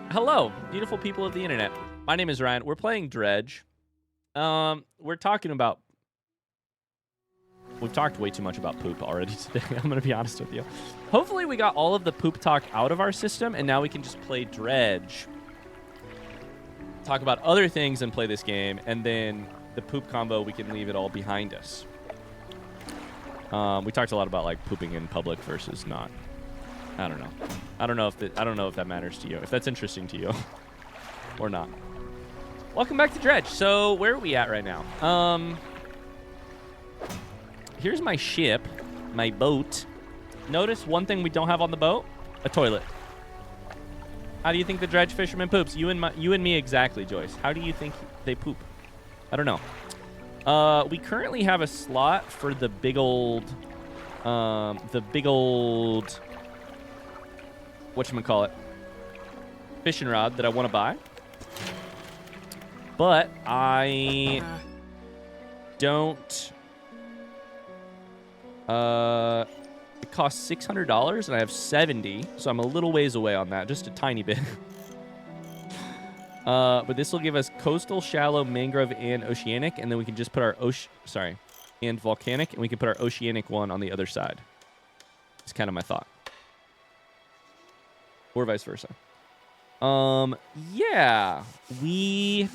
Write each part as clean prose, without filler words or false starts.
Hello, beautiful people of the internet. My name is Ryan. We're playing Dredge. We're talking about... We've talked way too much about poop already today. I'm going to be honest with you. Hopefully we got all of the poop talk out of our system, and now we can just play Dredge. Talk about other things and play this game, and then the poop combo, we can leave it all behind us. We talked a lot about like pooping in public versus not. I don't know. I don't know if that matters to you. If that's interesting to you or not. Welcome back to Dredge. So where are we at right now? Here's my ship, my boat. Notice one thing we don't have on the boat: a toilet. How do you think the Dredge fisherman poops? You and me exactly, Joyce. How do you think they poop? I don't know. We currently have a slot for the big old whatchamacallit, fishing rod that I want to buy. But I don't... it costs $600 and I have 70, so I'm a little ways away on that, just a tiny bit. But this will give us coastal, shallow, mangrove, and oceanic, and then we can just put our and volcanic, and we can put our oceanic one on the other side. It's kind of my thought. Or vice versa. Yeah, we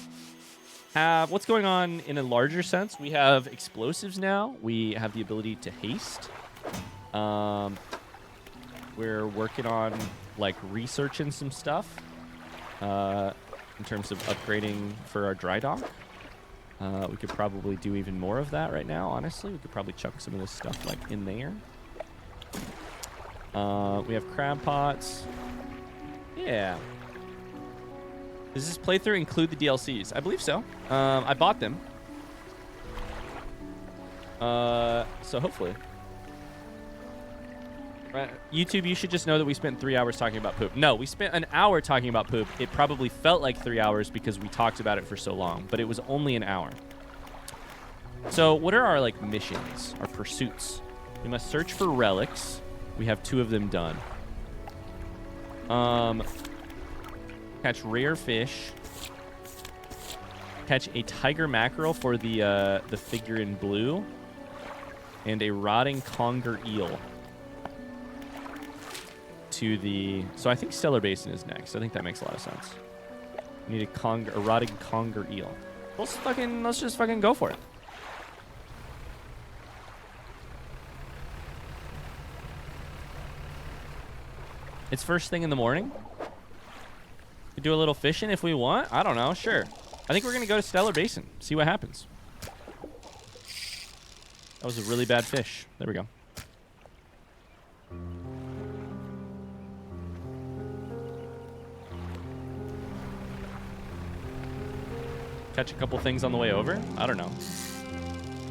have what's going on in a larger sense. We have explosives now. We have the ability to haste. We're working on like researching some stuff in terms of upgrading for our dry dock. We could probably do even more of that right now, honestly. We could probably chuck some of this stuff like in there. We have crab pots. Yeah. Does this playthrough include the DLCs? I believe so. I bought them. So hopefully. Right. YouTube, you should just know that we spent 3 hours talking about poop. No, we spent an hour talking about poop. It probably felt like 3 hours because we talked about it for so long, but it was only an hour. So what are our like missions, our pursuits? We must search for relics. We have 2 of them done. Catch rare fish. Catch a tiger mackerel for the figure in blue. And a rotting conger eel. So I think Stellar Basin is next. I think that makes a lot of sense. We need a rotting conger eel. Let's just fucking go for it. It's first thing in the morning. We do a little fishing if we want. I don't know. Sure. I think we're going to go to Stellar Basin. See what happens. That was a really bad fish. There we go. Catch a couple things on the way over. I don't know.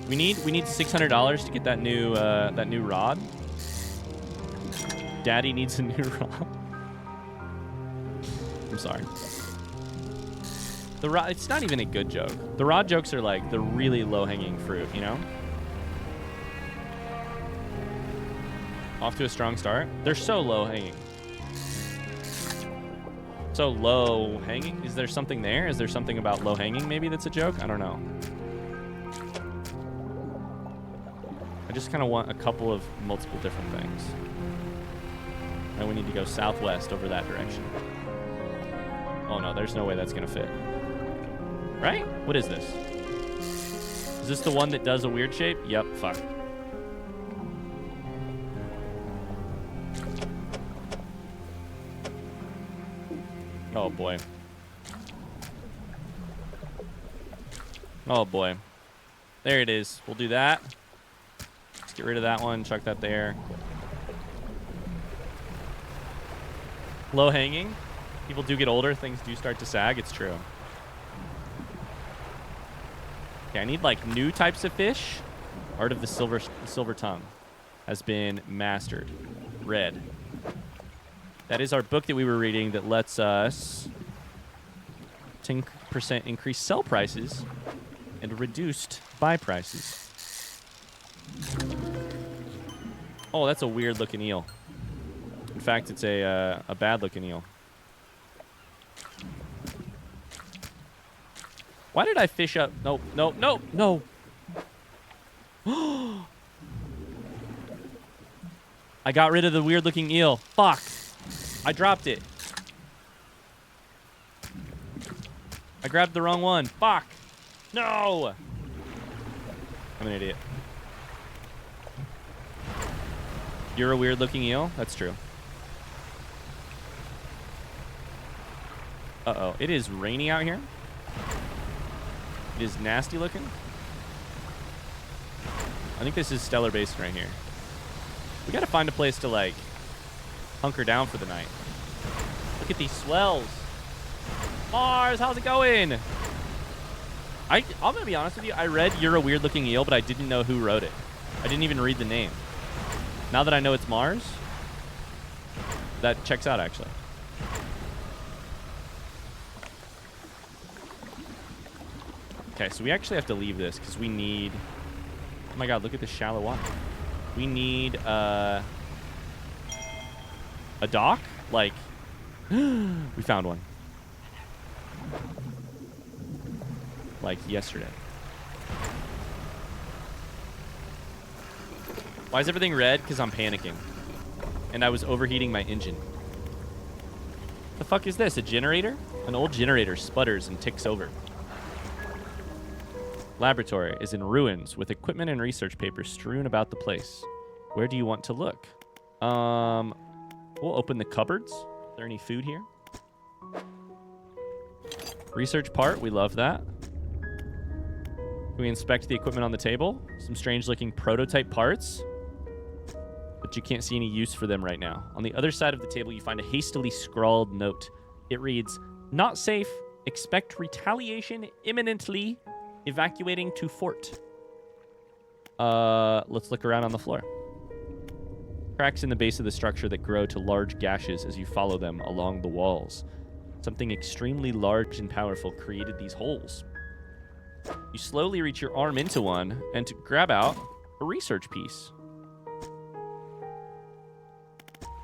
We need $600 to get that new rod. Daddy needs a new rod. I'm sorry. The rod, it's not even a good joke. The rod jokes are like the really low-hanging fruit, you know? Off to a strong start. They're so low-hanging. So low-hanging? Is there something there? Is there something about low-hanging maybe that's a joke? I don't know. I just kind of want a couple of multiple different things. And we need to go southwest over that direction. Oh no, there's no way that's gonna fit. Right? What is this? Is this the one that does a weird shape? Yep, fuck. Oh boy. Oh boy. There it is. We'll do that. Let's get rid of that one, chuck that there. Low hanging. People do get older, things do start to sag, it's true. Okay, I need like new types of fish. Art of the Silver Tongue has been mastered. Read. That is our book that we were reading that lets us 10% increase sell prices and reduced buy prices. Oh, that's a weird looking eel. In fact, it's a bad looking eel. Why did I fish up? Nope, nope, nope, no. I got rid of the weird-looking eel. Fuck. I dropped it. I grabbed the wrong one. Fuck. No. I'm an idiot. You're a weird-looking eel? That's true. Uh-oh. It is raining out here. It is nasty looking. I think this is Stellar Basin right here. We gotta find a place to, like, hunker down for the night. Look at these swells. Mars, how's it going? I'm gonna be honest with you. I read You're a Weird Looking Eel, but I didn't know who wrote it. I didn't even read the name. Now that I know it's Mars, that checks out, actually. Okay, so we actually have to leave this because we need... Oh my god, look at this shallow water. We need a dock? Like, we found one. Like yesterday. Why is everything red? Because I'm panicking. And I was overheating my engine. The fuck is this? A generator? An old generator sputters and ticks over. Laboratory is in ruins with equipment and research papers strewn about the place. Where do you want to look? We'll open the cupboards. Is there any food here? Research part, we love that. Can we inspect the equipment on the table? Some strange looking prototype parts, but you can't see any use for them right now. On the other side of the table, you find a hastily scrawled note. It reads, "Not safe. Expect retaliation imminently. Evacuating to fort." Let's look around on the floor. Cracks in the base of the structure that grow to large gashes as you follow them along the walls. Something extremely large and powerful created these holes. You slowly reach your arm into one and to grab out a research piece.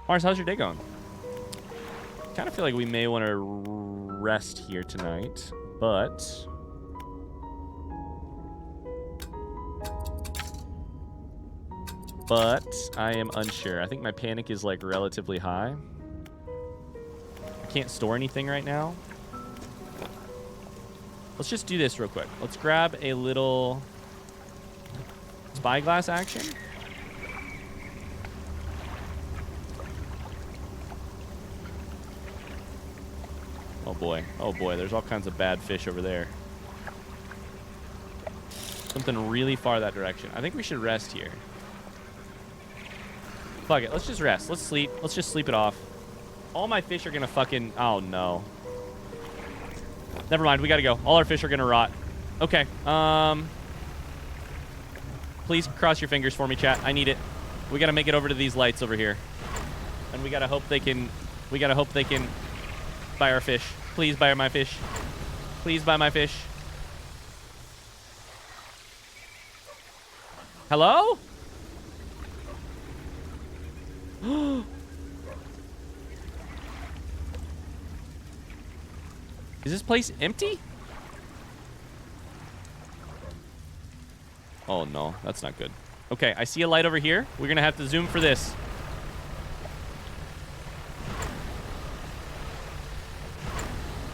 Mars, how's your day going? Kind of feel like we may want to rest here tonight, but... I am unsure. I think my panic is, like, relatively high. I can't store anything right now. Let's just do this real quick. Let's grab a little spyglass action. Oh boy. Oh boy. There's all kinds of bad fish over there. Something really far that direction. I think we should rest here. Fuck it. Let's just rest. Let's sleep. Let's just sleep it off. All my fish are gonna fucking... Oh, no. Never mind. We gotta go. All our fish are gonna rot. Okay. Please cross your fingers for me, chat. I need it. We gotta make it over to these lights over here. And we gotta hope they can... We gotta hope they can buy our fish. Please buy my fish. Please buy my fish. Hello? Is this place empty? Oh no, that's not good. Okay, I see a light over here. We're gonna have to zoom for this.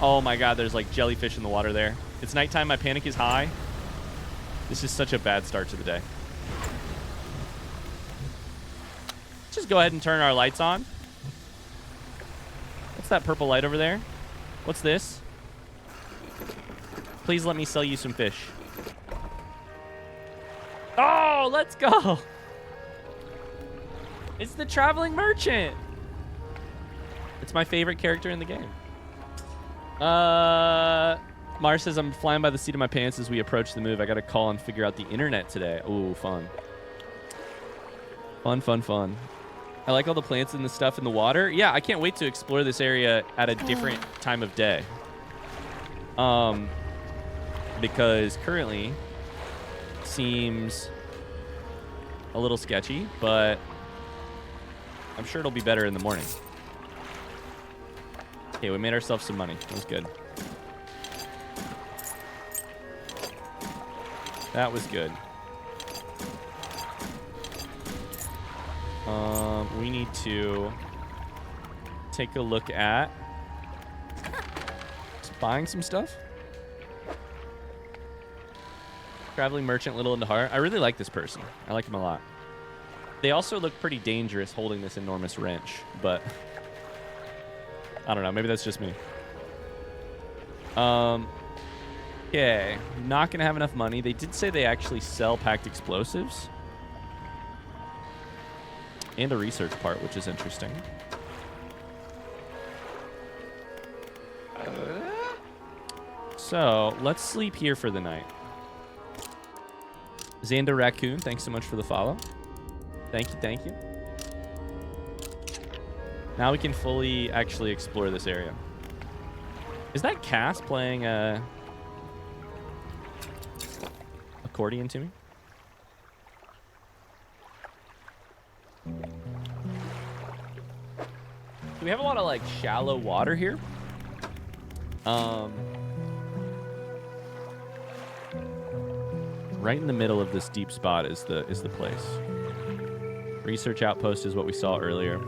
Oh my god, there's like jellyfish in the water there. It's nighttime, my panic is high. This is such a bad start to the day. Just go ahead and turn our lights on. What's that purple light over there? What's this? Please let me sell you some fish. Oh, let's go. It's the traveling merchant. It's my favorite character in the game. Mars says, I'm flying by the seat of my pants as we approach the move. I got to call and figure out the internet today. Ooh, fun. Fun, fun, fun. I like all the plants and the stuff in the water. Yeah, I can't wait to explore this area at a different time of day. Because currently seems a little sketchy, but I'm sure it'll be better in the morning. Okay, we made ourselves some money. That was good. That was good. We need to take a look at just buying some stuff. Traveling merchant, little into heart. I really like this person. I like him a lot. They also look pretty dangerous holding this enormous wrench, but I don't know. Maybe that's just me. Okay. Not going to have enough money. They did say they actually sell packed explosives. And a research part, which is interesting. So, let's sleep here for the night. Xander Raccoon, thanks so much for the follow. Thank you, thank you. Now we can fully actually explore this area. Is that Cass playing accordion to me? We have a lot of like shallow water here. Right in the middle of this deep spot is the place. Research outpost is what we saw earlier.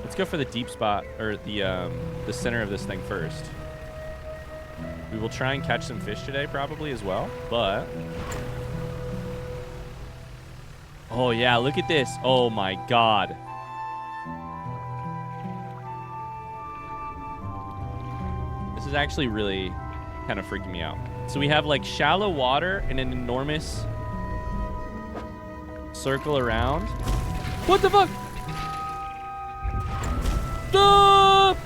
Let's go for the deep spot, or the center of this thing first. We will try and catch some fish today probably as well, but oh yeah, look at this. Oh my god. This is actually really kind of freaking me out. So we have like shallow water and an enormous circle around. What the fuck? Ah!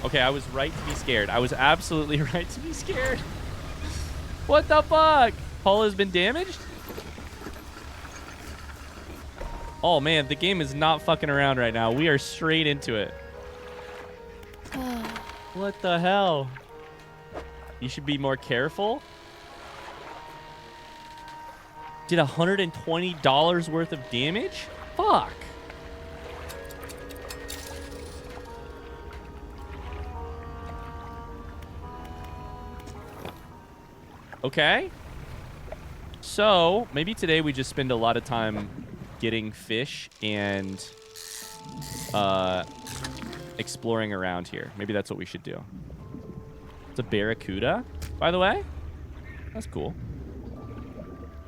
Okay, I was right to be scared. I was absolutely right to be scared. What the fuck? Hull has been damaged? Oh man, the game is not fucking around right now. We are straight into it. What the hell? You should be more careful. Did $120 worth of damage? Fuck. Okay. So, maybe today we just spend a lot of time getting fish and exploring around here. Maybe that's what we should do. It's a barracuda, by the way. That's cool.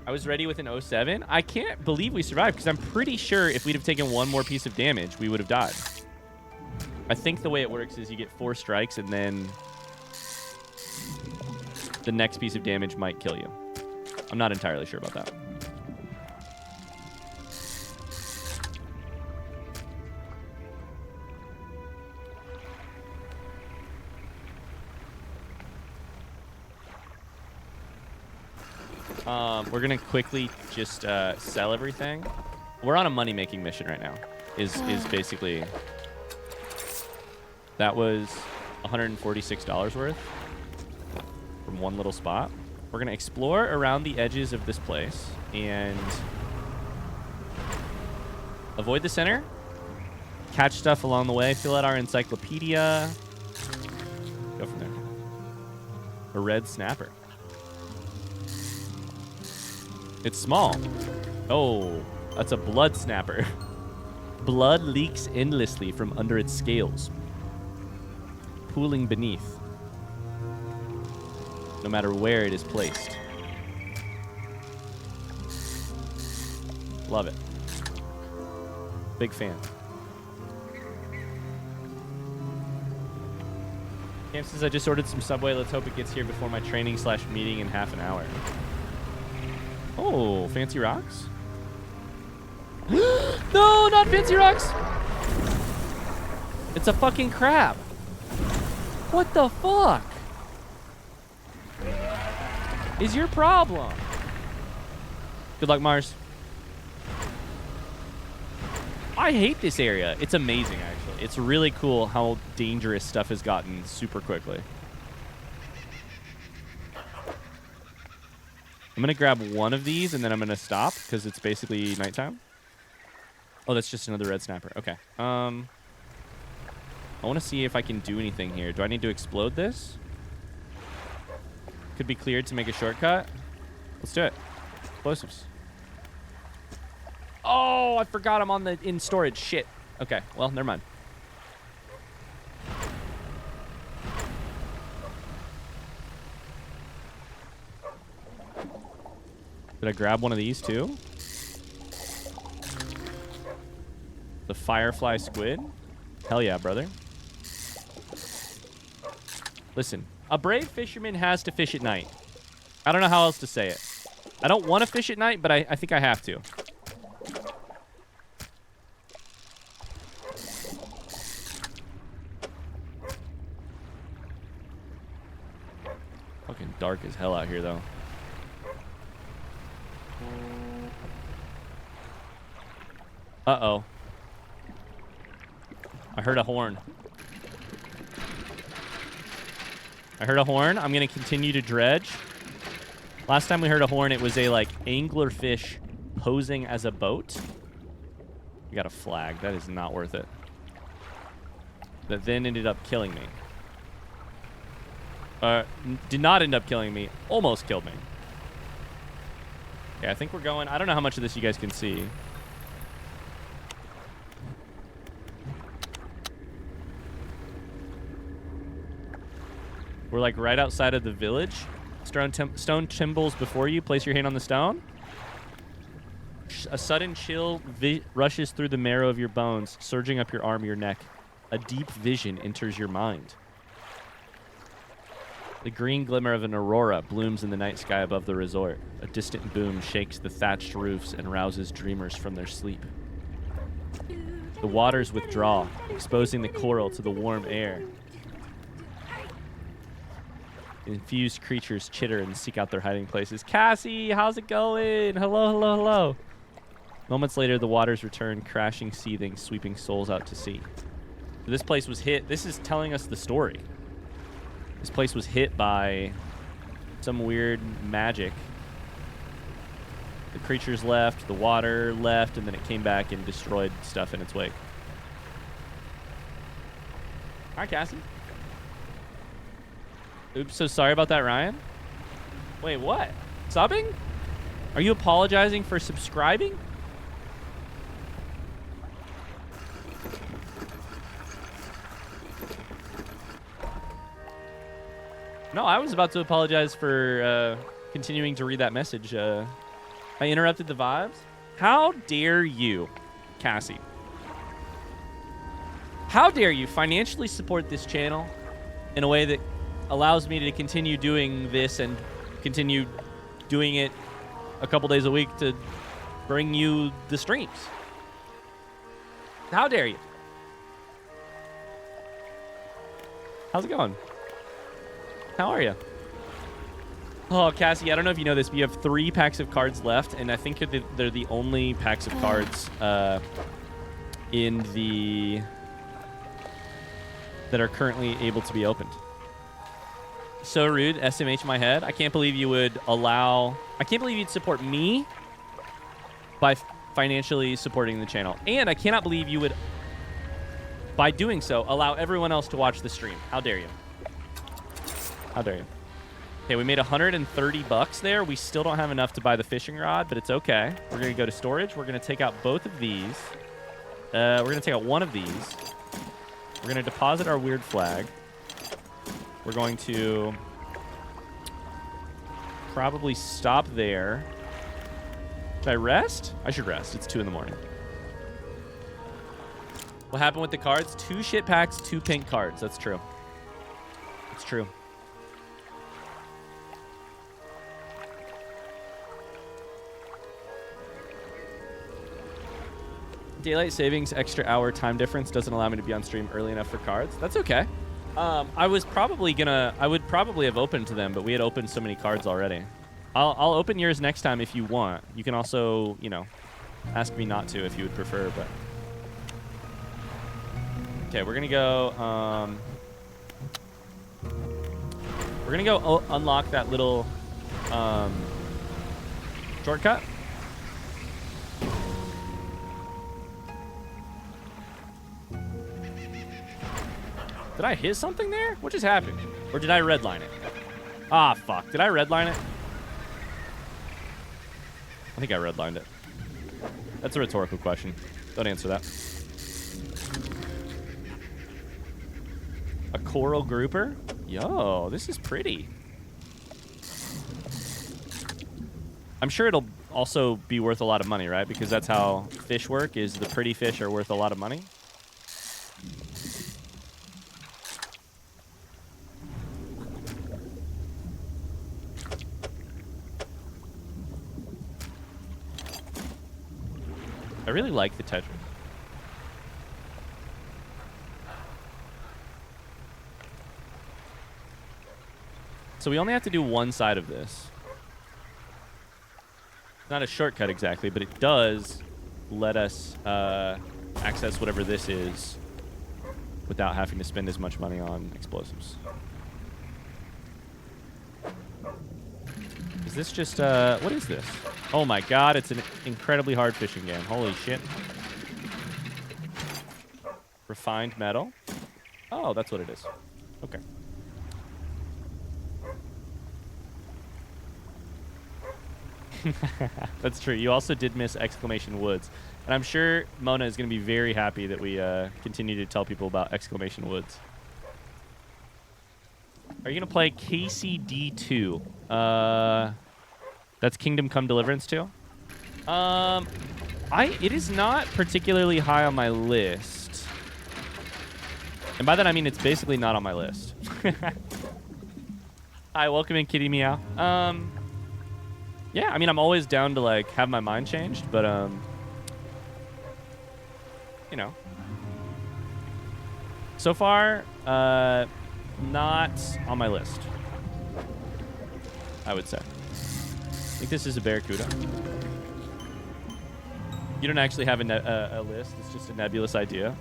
I was ready with an 07. I can't believe we survived because I'm pretty sure if we'd have taken one more piece of damage, we would have died. I think the way it works is you get 4 strikes and then the next piece of damage might kill you. I'm not entirely sure about that. We're going to quickly just sell everything. We're on a money-making mission right now, is basically... That was $146 worth from one little spot. We're going to explore around the edges of this place and avoid the center, catch stuff along the way, fill out our encyclopedia, go from there. A red snapper. It's small. Oh, that's a blood snapper. Blood leaks endlessly from under its scales, pooling beneath, no matter where it is placed. Love it. Big fan. Cam says, I just ordered some Subway. Let's hope it gets here before my training/meeting in half an hour. Oh, fancy rocks? No, not fancy rocks! It's a fucking crab. What the fuck is your problem? Good luck, Mars. I hate this area. It's amazing, actually. It's really cool how dangerous stuff has gotten super quickly. I'm going to grab one of these, and then I'm going to stop, because it's basically nighttime. Oh, that's just another red snapper. Okay. I want to see if I can do anything here. Do I need to explode this? Could be cleared to make a shortcut. Let's do it. Explosives. Oh, I forgot I'm in storage. Shit. Okay, well, never mind. Did I grab one of these too? The firefly squid? Hell yeah, brother. Listen, a brave fisherman has to fish at night. I don't know how else to say it. I don't want to fish at night, but I think I have to. Fucking dark as hell out here, though. Uh-oh. I heard a horn. I heard a horn. I'm going to continue to dredge. Last time we heard a horn, it was a, like, anglerfish posing as a boat. We got a flag. That is not worth it. That then ended up killing me. Did not end up killing me. Almost killed me. Okay, I think we're going... I don't know how much of this you guys can see. We're like right outside of the village. Stone timbles before you. Place your hand on the stone. A sudden chill rushes through the marrow of your bones, surging up your arm, your neck. A deep vision enters your mind. The green glimmer of an aurora blooms in the night sky above the resort. A distant boom shakes the thatched roofs and rouses dreamers from their sleep. The waters withdraw, exposing the coral to the warm air. Infused creatures chitter and seek out their hiding places. Cassie, how's it going? Hello, hello, hello. Moments later, the waters return, crashing, seething, sweeping souls out to sea. So this place was hit. This is telling us the story. This place was hit by some weird magic. The creatures left, the water left, and then it came back and destroyed stuff in its wake. Hi, Cassie. Oops, so sorry about that, Ryan. Wait, what? Subbing? Are you apologizing for subscribing? No, I was about to apologize for continuing to read that message. I interrupted the vibes. How dare you, Cassie? How dare you financially support this channel in a way that allows me to continue doing this and continue doing it a couple days a week to bring you the streams? How dare you? How's it going? How are you? Oh, Cassie, I don't know if you know this, but you have 3 packs of cards left, and I think they're the only packs of cards in the... that are currently able to be opened. So rude, SMH my head. I can't believe you would allow... I can't believe you'd support me by financially supporting the channel. And I cannot believe you would, by doing so, allow everyone else to watch the stream. How dare you? How dare you? Okay, we made 130 bucks there. We still don't have enough to buy the fishing rod, but it's okay. We're going to go to storage. We're going to take out both of these. We're going to take out one of these. We're going to deposit our weird flag. We're going to probably stop there. Should I rest? I should rest. It's 2 in the morning. What happened with the cards? 2 shit packs, 2 pink cards. That's true. It's true. Daylight savings, extra hour time difference doesn't allow me to be on stream early enough for cards. That's okay. I would probably have opened to them, but we had opened so many cards already. I'll open yours next time if you want. You can also, you know, ask me not to if you would prefer, but... Okay, we're gonna go, unlock that little, shortcut. Did I hit something there? What just happened? Or did I redline it? Ah, fuck. Did I redline it? I think I redlined it. That's a rhetorical question. Don't answer that. A coral grouper? Yo, this is pretty. I'm sure it'll also be worth a lot of money, right? Because that's how fish work, is the pretty fish are worth a lot of money. I really like the Tetris. So we only have to do one side of this. Not a shortcut exactly, but it does let us access whatever this is without having to spend as much money on explosives. Is this just, what is this? Oh my god, it's an incredibly hard fishing game. Holy shit. Refined metal. Oh, that's what it is. Okay. That's true. You also did miss exclamation woods. And I'm sure Mona is going to be very happy that we continue to tell people about exclamation woods. Are you going to play KCD2? That's Kingdom Come Deliverance 2? It is not particularly high on my list. And by that I mean it's basically not on my list. Hi, welcome in, Kitty Meow. Yeah, I mean, I'm always down to, like, have my mind changed, but, you know. So far, not on my list, I would say. I think this is a barracuda. You don't actually have a list. It's just a nebulous idea.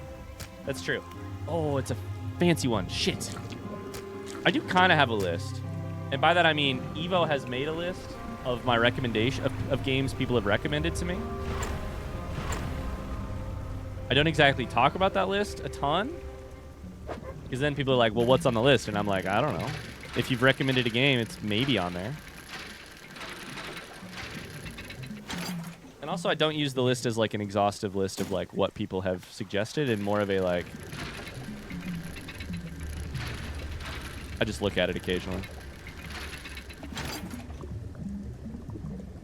That's true. Oh, it's a fancy one. Shit. I do kind of have a list. And by that, I mean Evo has made a list of my recommendation of games people have recommended to me. I don't exactly talk about that list a ton, because then people are like, well, what's on the list? And I'm like, I don't know. If you've recommended a game, it's maybe on there. And also, I don't use the list as like an exhaustive list of like what people have suggested, and more of a like, I just look at it occasionally.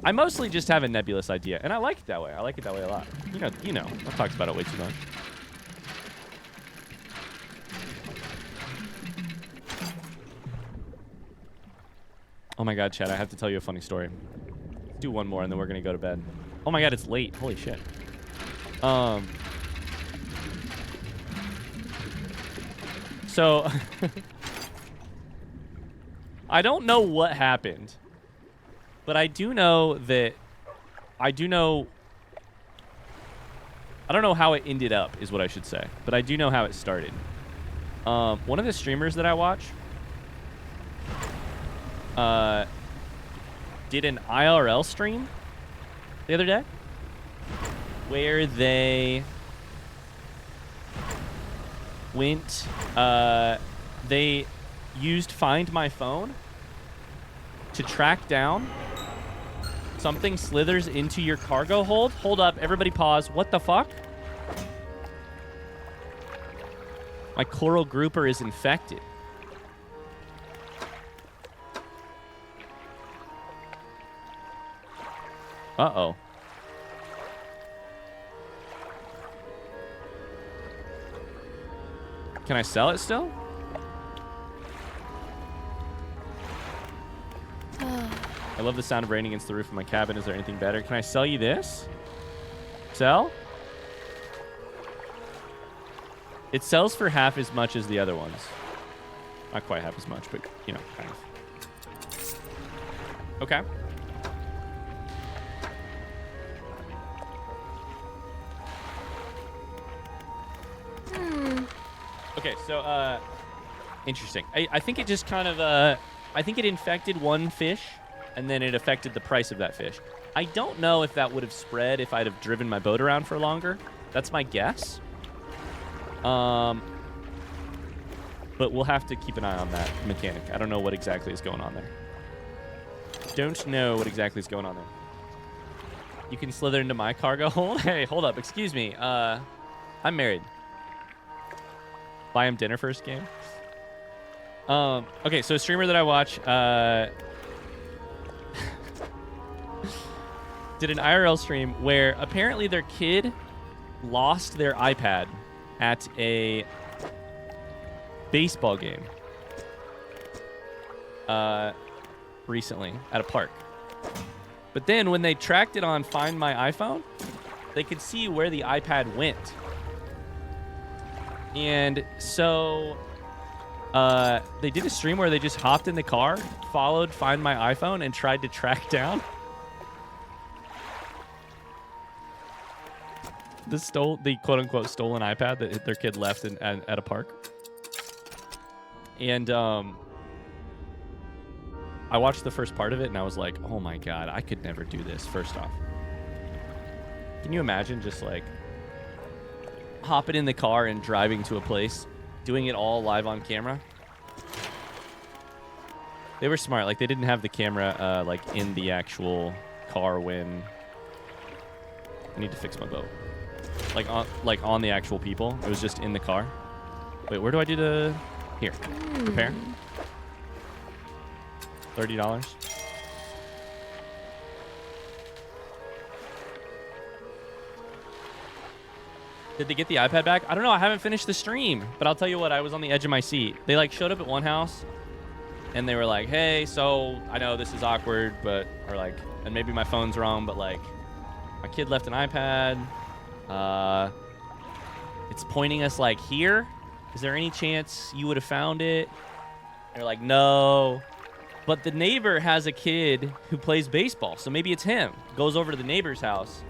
I mostly just have a nebulous idea, and I like it that way. I like it that way a lot. You know. I've talked about it way too much. Oh my god, Chad, I have to tell you a funny story. Let's do one more, and then we're gonna go to bed. Oh my god, it's late. Holy shit. So, I don't know what happened. But I do know that, I don't know how it ended up, is what I should say. But I do know how it started. One of the streamers that I watch did an IRL stream the other day where they went, they used Find My Phone to track down something slithers into your cargo hold. Hold up, everybody pause. What the fuck? My coral grouper is infected. Uh-oh. Can I sell it still? I love the sound of rain against the roof of my cabin. Is there anything better? Can I sell you this? Sell? It sells for half as much as the other ones. Not quite half as much, but, you know, kind of. Okay. Okay, so, interesting. I think it just kind of, I think it infected one fish, and then it affected the price of that fish. I don't know if that would have spread if I'd have driven my boat around for longer. That's my guess. But we'll have to keep an eye on that mechanic. I don't know what exactly is going on there. Don't know what exactly is going on there. You can slither into my cargo hold? Hey, hold up. Excuse me. I'm married. Buy him dinner first game. Okay, so a streamer that I watch did an IRL stream where apparently their kid lost their iPad at a baseball game recently at a park. But then when they tracked it on Find My iPhone, they could see where the iPad went. And so they did a stream where they just hopped in the car, followed Find My iPhone, and tried to track down the quote-unquote stolen iPad that their kid left at a park. And I watched the first part of it, and I was like, oh my god, I could never do this, first off. Can you imagine just, like, hopping in the car and driving to a place, doing it all live on camera? They were smart. Like, they didn't have the camera, like, in the actual car when... I need to fix my boat. Like on the actual people. It was just in the car. Wait, where do I do the... Here. Repair. $30. Did they get the iPad back? I don't know. I haven't finished the stream. But I'll tell you what. I was on the edge of my seat. They, like, showed up at one house. And they were like, hey, so I know this is awkward, but... Or, like... And maybe my phone's wrong, but, like... My kid left an iPad. It's pointing us, like, here. Is there any chance you would have found it? They're like, no. But the neighbor has a kid who plays baseball, so maybe it's him. Goes over to the neighbor's house.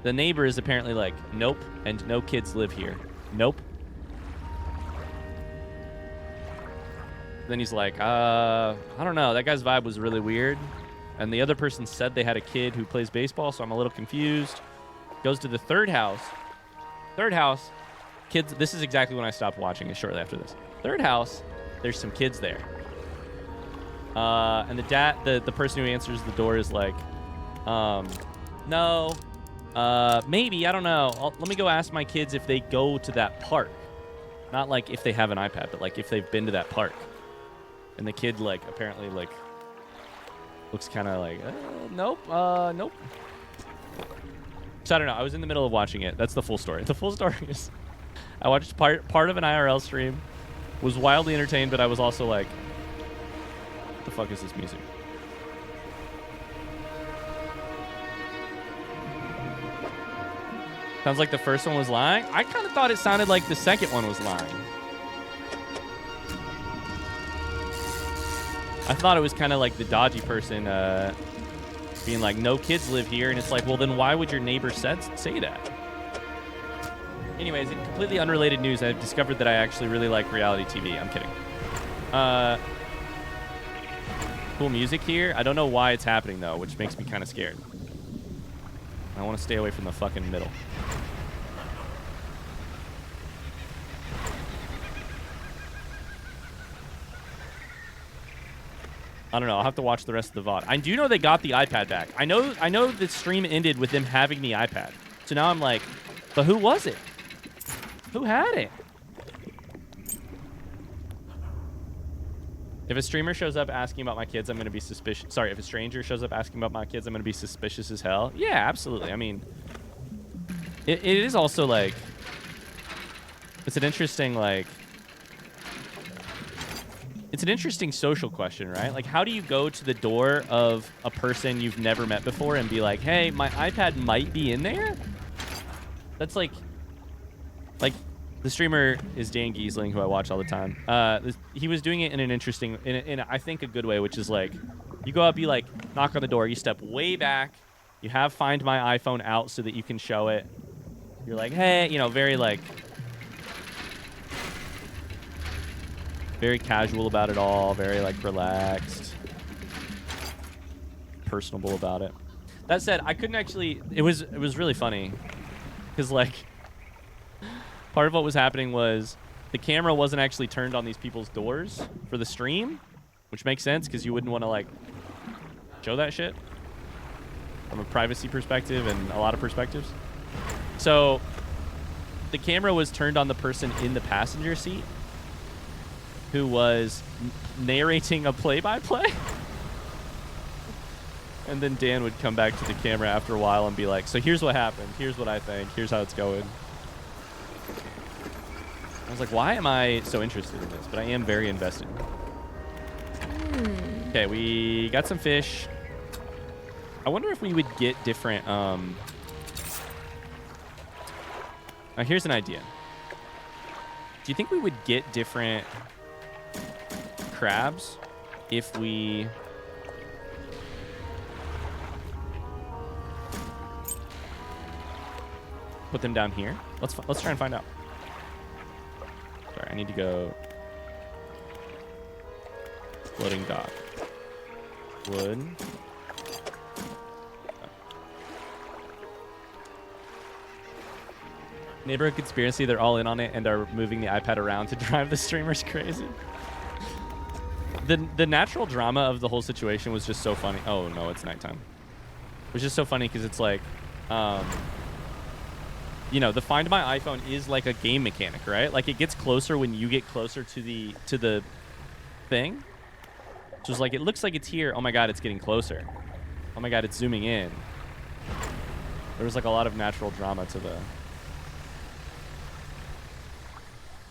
The neighbor is apparently like, nope, and no kids live here. Nope. Then he's like, I don't know. That guy's vibe was really weird. And the other person said they had a kid who plays baseball, so I'm a little confused. Goes to the third house. Third house. Kids, this is exactly when I stopped watching it, shortly after this. Third house, there's some kids there. And the person who answers the door is like, no, maybe, I don't know. Let me go ask my kids if they go to that park. Not like if they have an iPad, but like if they've been to that park. And the kid, like, apparently, like, looks kind of like, nope, nope. So I don't know. I was in the middle of watching it. That's the full story. The full story is I watched part of an IRL stream, was wildly entertained, but I was also like, what the fuck is this music? Sounds like the first one was lying. I kind of thought it sounded like the second one was lying. I thought it was kind of like the dodgy person being like, no kids live here. And it's like, well, then why would your neighbor say that? Anyways, in completely unrelated news, I've discovered that I actually really like reality TV. I'm kidding. Cool music here. I don't know why it's happening, though, which makes me kind of scared. I want to stay away from the fucking middle. I don't know. I'll have to watch the rest of the VOD. I do know they got the iPad back. I know the stream ended with them having the iPad. So now I'm like, but who was it? Who had it? If a streamer shows up asking about my kids, I'm going to be suspicious. Sorry, if a stranger shows up asking about my kids, I'm going to be suspicious as hell. Yeah, absolutely. I mean, it is also like, it's an interesting, like, it's an interesting social question, right? Like, how do you go to the door of a person you've never met before and be like, hey, my iPad might be in there? That's like the streamer is Dan Giesling, who I watch all the time. He was doing it in an interesting, in I think a good way, which is like, you go up, you like knock on the door, you step way back, you have Find My iPhone out so that you can show it. You're like, hey, you know, very like, very casual about it all, very like relaxed, personable about it. That said, I couldn't actually, it was really funny because like part of what was happening was the camera wasn't actually turned on these people's doors for the stream, which makes sense because you wouldn't want to like show that shit from a privacy perspective and a lot of perspectives. So the camera was turned on the person in the passenger seat who was narrating a play-by-play. And then Dan would come back to the camera after a while and be like, so here's what happened. Here's what I think. Here's how it's going. I was like, why am I so interested in this? But I am very invested. Okay, we got some fish. I wonder if we would get different... Now, here's an idea. Do you think we would get different crabs if we... put them down here? Let's try and find out. Sorry, I need to go... Floating dock. Wood. Neighborhood conspiracy, they're all in on it and are moving the iPad around to drive the streamers crazy. The natural drama of the whole situation was just so funny. Oh, no, it's nighttime. It was just so funny because it's like... you know, the Find My iPhone is like a game mechanic, right? Like, it gets closer when you get closer to the thing. So it's like, it looks like it's here. Oh my god, it's getting closer. Oh my god, it's zooming in. There was like a lot of natural drama to the...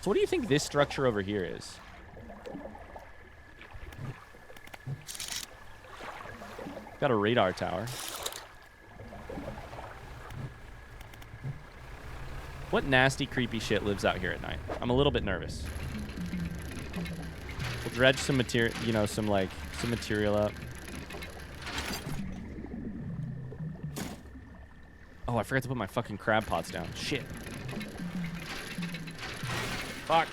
So what do you think this structure over here is? Got a radar tower. What nasty, creepy shit lives out here at night? I'm a little bit nervous. We'll dredge some material, you know, some material up. Oh, I forgot to put my fucking crab pots down. Shit. Fuck.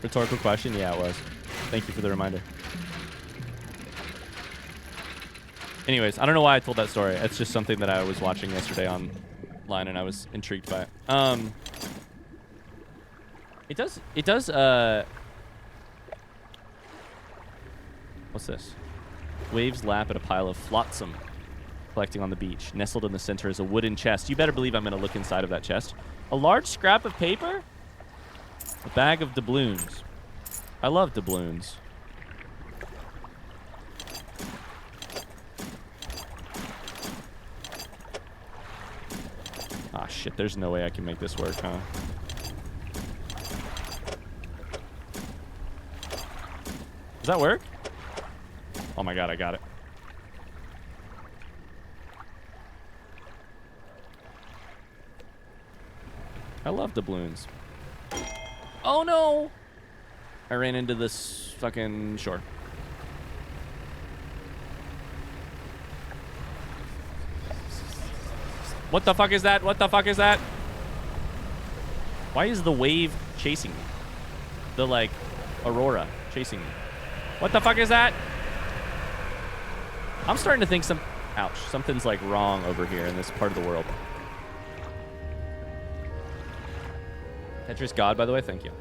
Rhetorical question? Yeah, it was. Thank you for the reminder. Anyways, I don't know why I told that story. It's just something that I was watching yesterday online and I was intrigued by it. It does, what's this? Waves lap at a pile of flotsam collecting on the beach. Nestled in the center is a wooden chest. You better believe I'm going to look inside of that chest. A large scrap of paper? A bag of doubloons. I love doubloons. Ah, shit. There's no way I can make this work, huh? Does that work? Oh my god, I got it. I love doubloons. Oh no! I ran into this fucking shore. What the fuck is that? What the fuck is that? Why is the wave chasing me? The, like, aurora chasing me. What the fuck is that? I'm starting to think something's, like, wrong over here in this part of the world. Tetris God, by the way, thank you.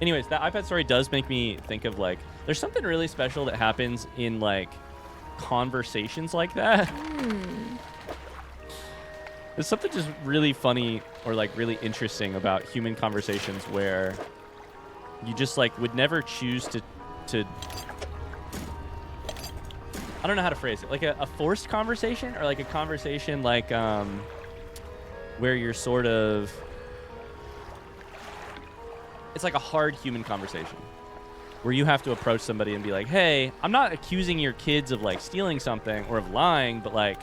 Anyways, that iPad story does make me think of, like, there's something really special that happens in, like, conversations like that. There's something just really funny or, like, really interesting about human conversations where you just, like, would never choose to I don't know how to phrase it. Like a forced conversation or, like, a conversation, like, where you're sort of... It's like a hard human conversation where you have to approach somebody and be like, hey, I'm not accusing your kids of, like, stealing something or of lying, but, like,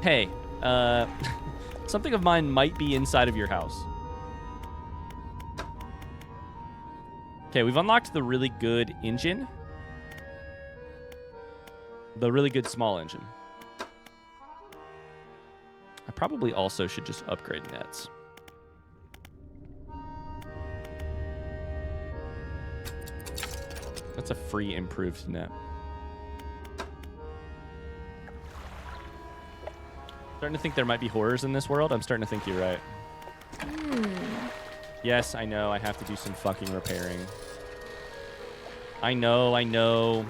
hey, something of mine might be inside of your house. Okay, we've unlocked the really good engine. The really good small engine. I probably also should just upgrade nets. That's a free improved net. Starting to think there might be horrors in this world. I'm starting to think you're right. Yes, I know. I have to do some fucking repairing. I know.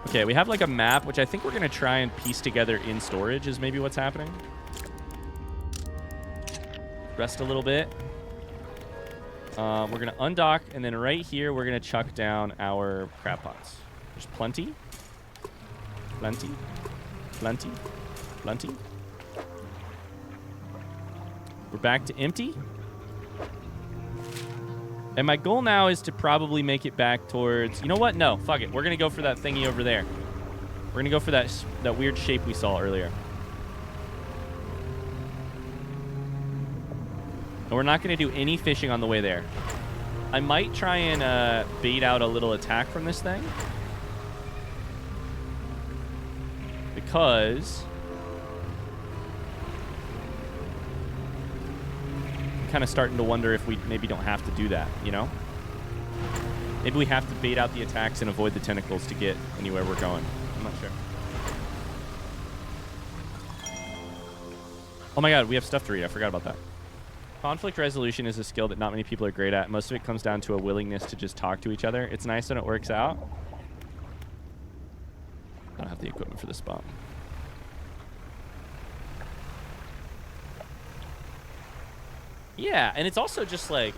Okay, we have like a map, which I think we're going to try and piece together in storage is maybe what's happening. Rest a little bit. We're going to undock, and then right here, we're going to chuck down our crab pots. There's plenty. Plenty. Plenty. Plenty. We're back to empty. And my goal now is to probably make it back towards... You know what? No, fuck it. We're going to go for that thingy over there. We're going to go for that weird shape we saw earlier. And we're not going to do any fishing on the way there. I might try and bait out a little attack from this thing. Because... I'm kind of starting to wonder if we maybe don't have to do that, you know? Maybe we have to bait out the attacks and avoid the tentacles to get anywhere we're going. I'm not sure. Oh my god, we have stuff to read. I forgot about that. Conflict resolution is a skill that not many people are great at. Most of it comes down to a willingness to just talk to each other. It's nice when it works out. I don't have the equipment for this spot. Yeah, and it's also just like...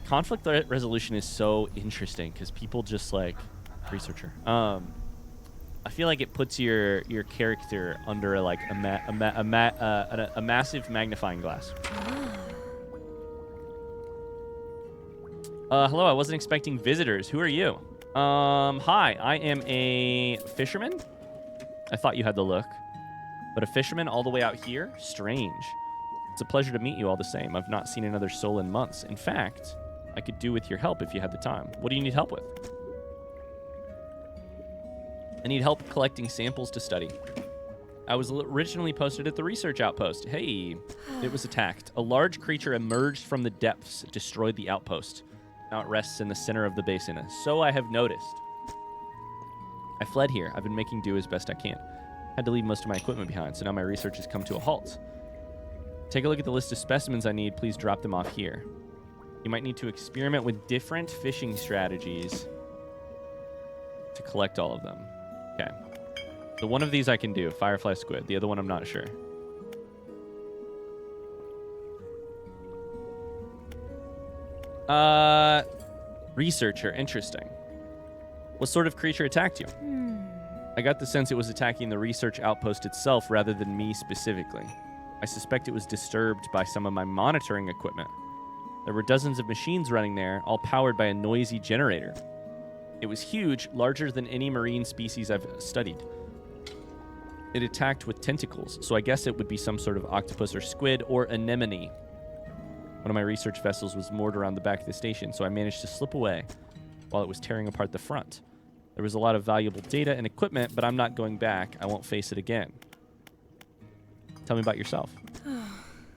Conflict resolution is so interesting because people just like... Researcher. I feel like it puts your character under like a massive magnifying glass. Hello, I wasn't expecting visitors. Who are you? Hi, I am a fisherman. I thought you had the look. But a fisherman all the way out here? Strange. It's a pleasure to meet you all the same. I've not seen another soul in months. In fact, I could do with your help if you had the time. What do you need help with? I need help collecting samples to study. I was originally posted at the research outpost. Hey, it was attacked. A large creature emerged from the depths, destroyed the outpost. Now it rests in the center of the basin. So I have noticed. I fled here. I've been making do as best I can. Had to leave most of my equipment behind, so now my research has come to a halt. Take a look at the list of specimens I need. Please drop them off here. You might need to experiment with different fishing strategies to collect all of them. Okay. So one of these I can do, firefly squid. The other one I'm not sure. Researcher, interesting. What sort of creature attacked you? I got the sense it was attacking the research outpost itself rather than me specifically. I suspect it was disturbed by some of my monitoring equipment. There were dozens of machines running there, all powered by a noisy generator. It was huge, larger than any marine species I've studied. It attacked with tentacles, so I guess it would be some sort of octopus or squid or anemone. One of my research vessels was moored around the back of the station, so I managed to slip away while it was tearing apart the front. There was a lot of valuable data and equipment, but I'm not going back. I won't face it again. Tell me about yourself.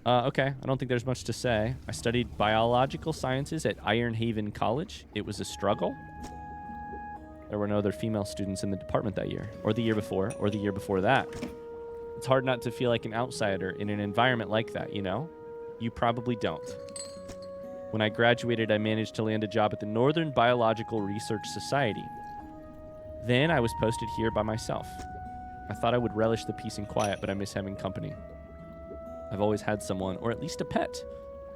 Okay, I don't think there's much to say. I studied biological sciences at Iron Haven College. It was a struggle. There were no other female students in the department that year, or the year before, or the year before that. It's hard not to feel like an outsider in an environment like that, you know? You probably don't. When I graduated, I managed to land a job at the Northern Biological Research Society. Then I was posted here by myself. I thought I would relish the peace and quiet, but I miss having company. I've always had someone, or at least a pet.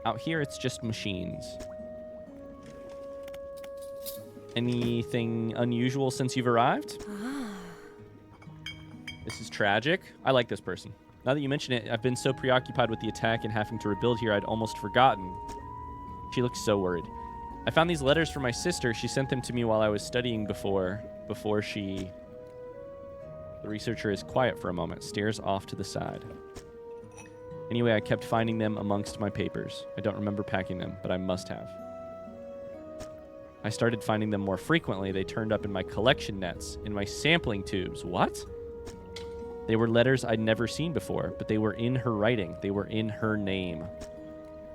Out here, it's just machines. Anything unusual since you've arrived? This is tragic. I like this person. Now that you mention it, I've been so preoccupied with the attack and having to rebuild here, I'd almost forgotten. She looks so worried. I found these letters from my sister. She sent them to me while I was studying before she... The researcher is quiet for a moment, stares off to the side. Anyway, I kept finding them amongst my papers. I don't remember packing them, but I must have. I started finding them more frequently. They turned up in my collection nets, in my sampling tubes. What? They were letters I'd never seen before, but they were in her writing. They were in her name.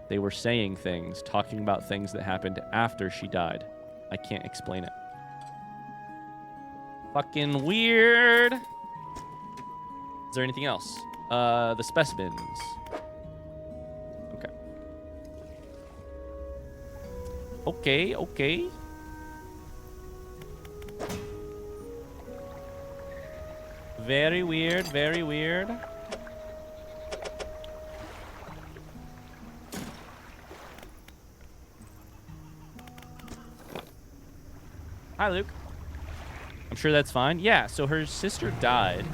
They were saying things, talking about things that happened after she died. I can't explain it. Fucking weird. Is there anything else? The specimens. Okay. Okay, okay. Very weird, very weird. Hi, Luke. I'm sure that's fine. Yeah, so her sister died.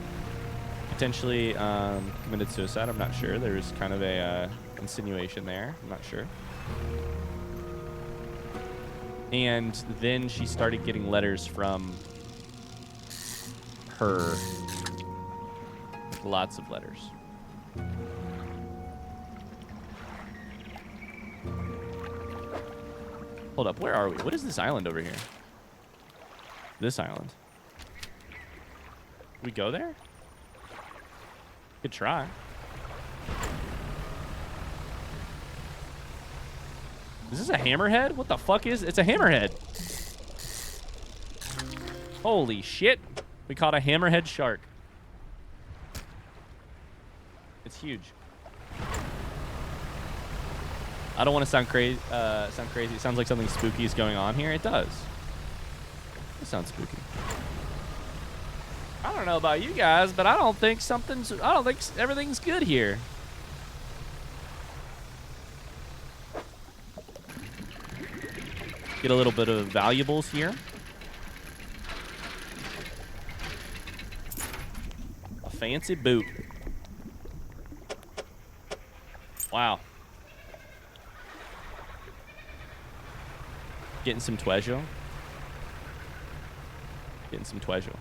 Potentially committed suicide. I'm not sure. There's kind of a insinuation there. I'm not sure. And then she started getting letters from her. Lots of letters. Hold up. Where are we? What is this island over here? This island. We go there? Could try. Is this a hammerhead? What the fuck is? It's a hammerhead. Holy shit. We caught a hammerhead shark. It's huge. I don't want to sound crazy. It sounds like something spooky is going on here. It does. It sounds spooky. I don't know about you guys, but I don't think everything's good here. Get a little bit of valuables here. A fancy boot. Wow. Getting some treasure. Getting some treasure.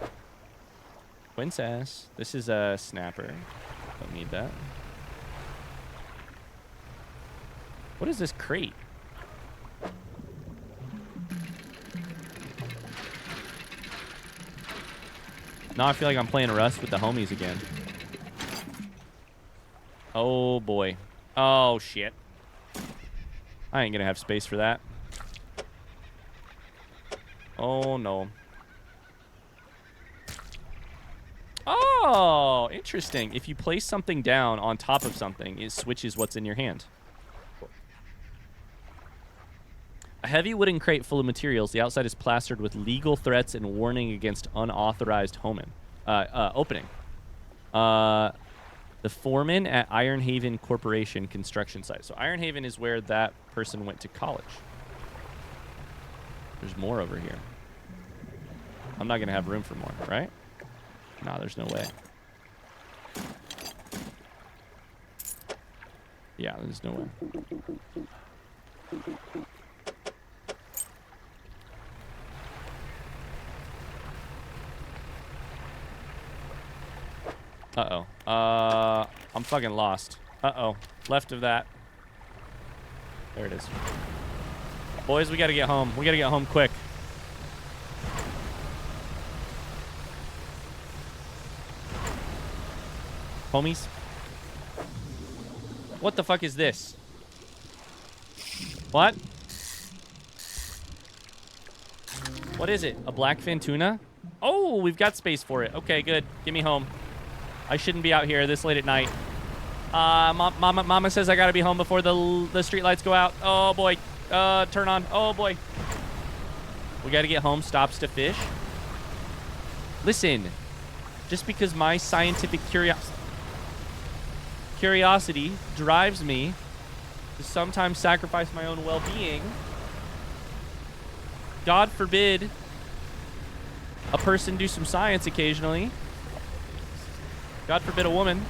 Princess. This is a snapper. Don't need that. What is this crate? Now I feel like I'm playing Rust with the homies again. Oh boy. Oh shit. I ain't gonna have space for that. Oh no. Oh, interesting. If you place something down on top of something, it switches what's in your hand. A heavy wooden crate full of materials. The outside is plastered with legal threats and warning against unauthorized opening. The foreman at Iron Haven Corporation construction site. So Iron Haven is where that person went to college. There's more over here. I'm not going to have room for more, right? Nah, there's no way. Yeah, there's no way. Uh-oh. I'm fucking lost. Uh-oh. Left of that. There it is. Boys, we gotta get home. We gotta get home quick. Homies. What the fuck is this? What? What is it? A blackfin tuna? Oh, we've got space for it. Okay, good. Get me home. I shouldn't be out here this late at night. Mama says I gotta be home before the street lights go out. Oh boy. Turn on. Oh boy. We gotta get home. Stops to fish. Listen. Just because my scientific curiosity drives me to sometimes sacrifice my own well-being, God forbid a person do some science occasionally. God forbid a woman.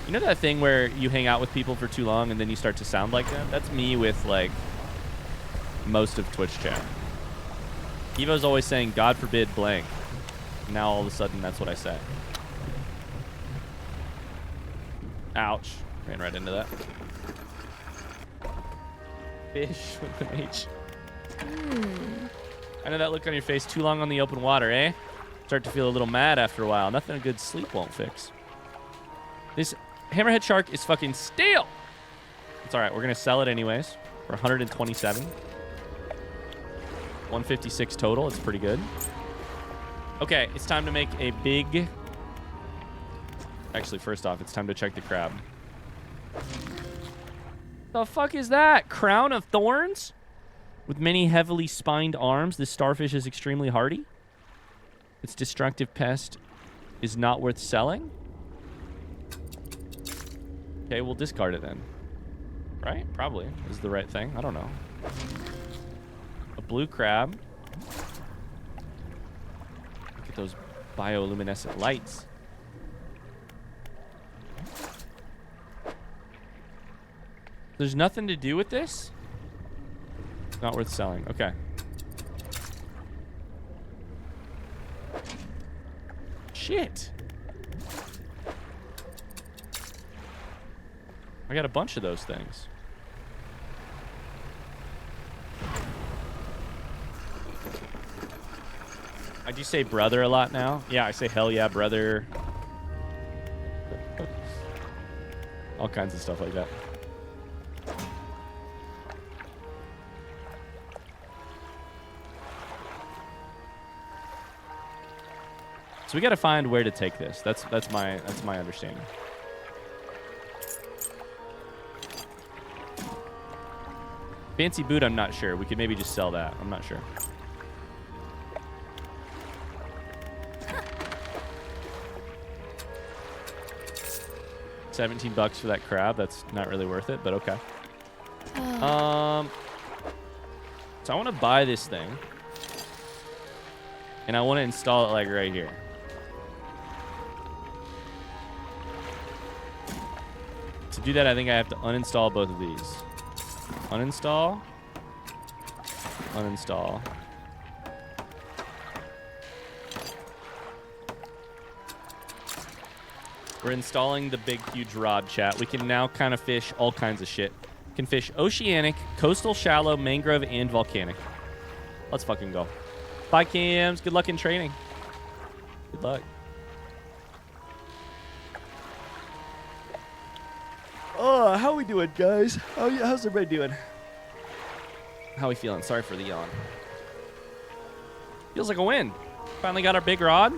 You know that thing where you hang out with people for too long and then you start to sound like them? That's me with, like, most of Twitch chat. Evo's always saying, God forbid blank. Now all of a sudden, that's what I say. Ouch. Ran right into that. Fish with an H. I know that look on your face. Too long on the open water, eh? Start to feel a little mad after a while. Nothing a good sleep won't fix. This hammerhead shark is fucking stale. It's all right. We're going to sell it anyways for 127. 156 total. It's pretty good. Okay, it's time to make a big... Actually, first off, it's time to check the crab. The fuck is that? Crown of thorns? With many heavily spined arms, this starfish is extremely hardy. Its destructive pest is not worth selling. Okay, we'll discard it then. Right? Probably is the right thing. I don't know. A blue crab. Look at those bioluminescent lights. There's nothing to do with this? Not worth selling. Okay. Shit. I got a bunch of those things. I do say brother a lot now. Yeah, I say hell yeah, brother. All kinds of stuff like that. So we got to find where to take this. That's my understanding. Fancy boot, I'm not sure. We could maybe just sell that. I'm not sure. $17 for that crab. That's not really worth it, but okay. So I want to buy this thing. And I want to install it like right here. To do that, I think I have to uninstall both of these. Uninstall. Uninstall. We're installing the big, huge rod, chat. We can now kind of fish all kinds of shit. We can fish oceanic, coastal, shallow, mangrove, and volcanic. Let's fucking go. Bye, Cams. Good luck in training. Good luck. Oh, how we doing, guys? How's everybody doing? How we feeling? Sorry for the yawn. Feels like a win. Finally got our big rod.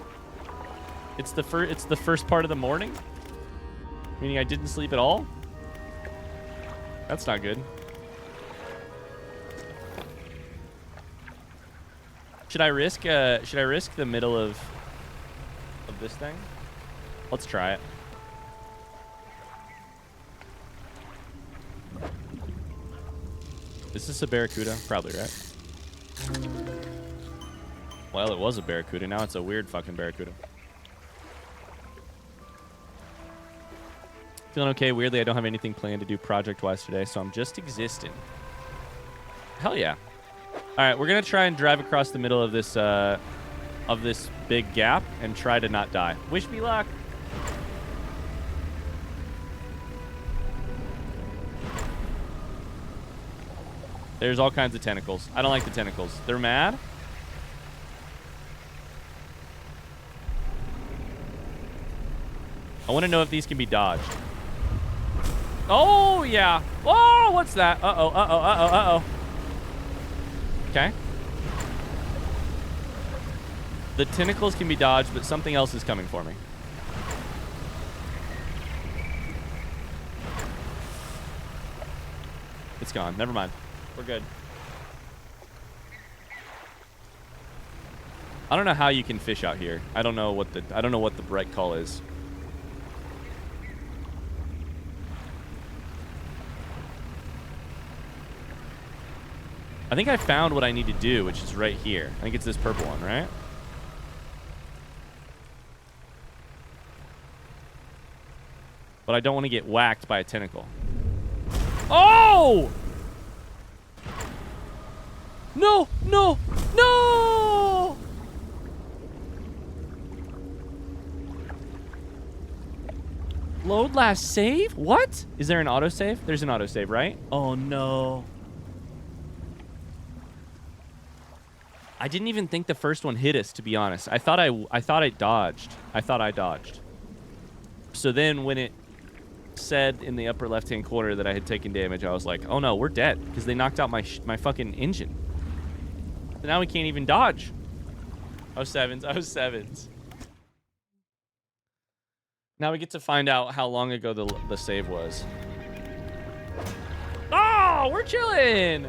It's the first part of the morning. Meaning I didn't sleep at all. That's not good. Should I risk the middle of this thing? Let's try it. Is this a barracuda? Probably, right? Well, it was a barracuda. Now it's a weird fucking barracuda. Feeling okay. Weirdly, I don't have anything planned to do project-wise today, so I'm just existing. Hell yeah. All right, we're going to try and drive across the middle of this big gap and try to not die. Wish me luck. There's all kinds of tentacles. I don't like the tentacles. They're mad. I want to know if these can be dodged. Oh, yeah. Oh, what's that? Uh-oh, uh-oh, uh-oh, uh-oh. Okay. The tentacles can be dodged, but something else is coming for me. It's gone. Never mind. We're good. I don't know how you can fish out here. I don't know what the right call is. I think I found what I need to do, which is right here. I think it's this purple one, right? But I don't want to get whacked by a tentacle. Oh! No! No! No! Load last save? What? Is there an autosave? There's an autosave, right? Oh, no. I didn't even think the first one hit us, to be honest. I thought I dodged. So then when it said in the upper left-hand corner that I had taken damage, I was like, oh no, we're dead because they knocked out my fucking engine. So now we can't even dodge. Oh, sevens. Oh, sevens. Now we get to find out how long ago the save was. Oh, we're chilling.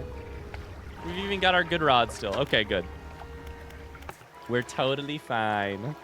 We've even got our good rod still. Okay, good. We're totally fine.